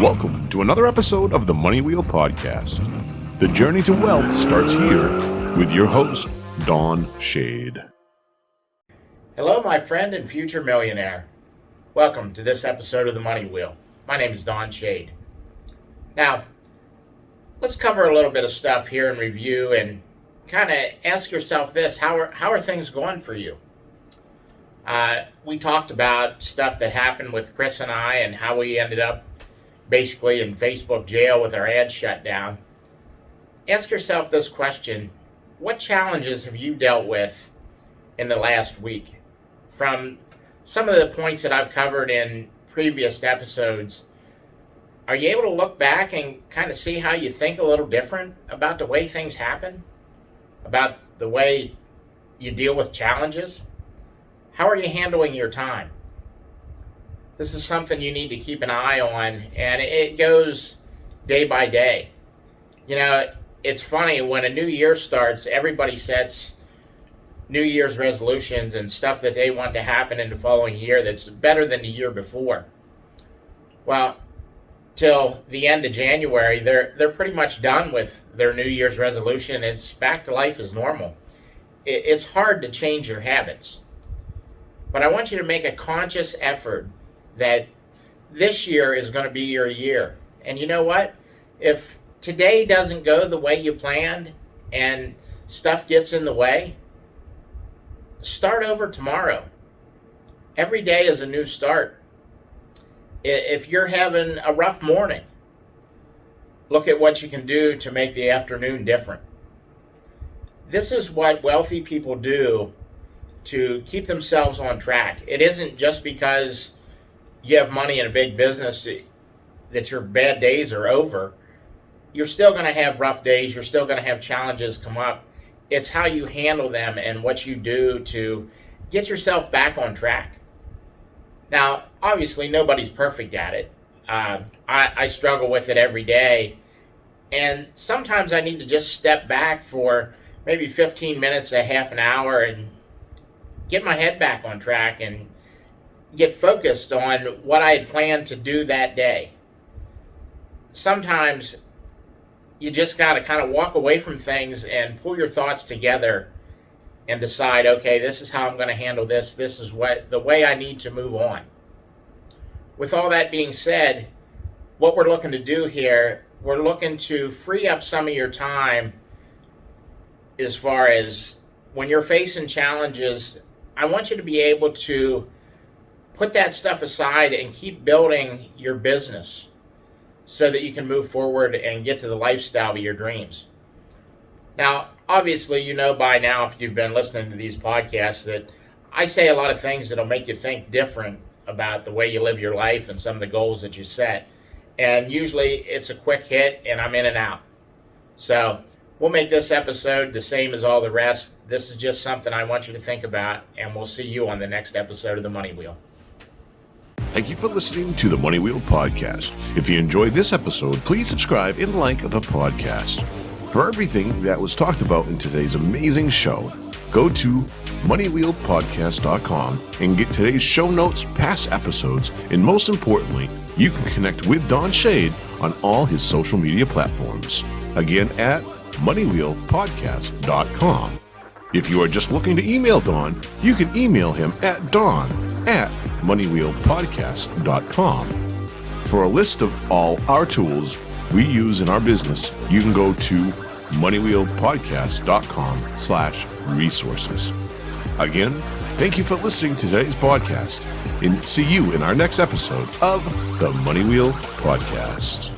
Welcome to another episode of the Money Wheel Podcast. The journey to wealth starts here with your host, Don Shade. Hello, my friend and future millionaire. Welcome to this episode of the Money Wheel. My name is Don Shade. Now, let's cover a little bit of stuff here in review and kind of ask yourself this: how are things going for you? We talked about stuff that happened with Kris and I and how we ended up basically in Facebook jail with our ads shut down. Ask yourself this question: what challenges have you dealt with in the last week? From some of the points that I've covered in previous episodes, are you able to look back and kind of see how you think a little different about the way things happen? About the way you deal with challenges? How are you handling your time? This is something you need to keep an eye on, and it goes day by day. You know, it's funny, when a new year starts, everybody sets New Year's resolutions and stuff that they want to happen in the following year that's better than the year before. Well, till the end of January, they're pretty much done with their New Year's resolution. It's back to life as normal. It's hard to change your habits. But I want you to make a conscious effort that this year is going to be your year. And you know what? If today doesn't go the way you planned and stuff gets in the way, start over tomorrow. Every day is a new start. If you're having a rough morning, look at what you can do to make the afternoon different. This is what wealthy people do to keep themselves on track. It isn't just because you have money in a big business that your bad days are over. You're still going to have rough days. You're still going to have challenges come up. It's how you handle them and what you do to get yourself back on track. Now, obviously, nobody's perfect at it. I struggle with it every day. And sometimes I need to just step back for maybe 15 minutes, a half an hour, and get my head back on track and get focused on what I had planned to do that day. Sometimes you just got to kind of walk away from things and pull your thoughts together and decide, okay, this is how I'm going to handle this. This is the way I need to move on. With all that being said, what we're looking to do here, we're looking to free up some of your time as far as when you're facing challenges. I want you to be able to put that stuff aside and keep building your business so that you can move forward and get to the lifestyle of your dreams. Now, obviously, you know by now, if you've been listening to these podcasts, that I say a lot of things that'll make you think different about the way you live your life and some of the goals that you set. And usually it's a quick hit and I'm in and out. So we'll make this episode the same as all the rest. This is just something I want you to think about, and we'll see you on the next episode of the Money Wheel. Thank you for listening to the Money Wheel Podcast. If you enjoyed this episode, please subscribe and like the podcast. For everything that was talked about in today's amazing show, go to moneywheelpodcast.com and get today's show notes, past episodes, and most importantly, you can connect with Don Shade on all his social media platforms. Again, at moneywheelpodcast.com. If you are just looking to email Don, you can email him at don@moneywheelpodcast.com. For a list of all our tools we use in our business, you can go to moneywheelpodcast.com/resources. Again, thank you for listening to today's podcast, and see you in our next episode of the Money Wheel Podcast.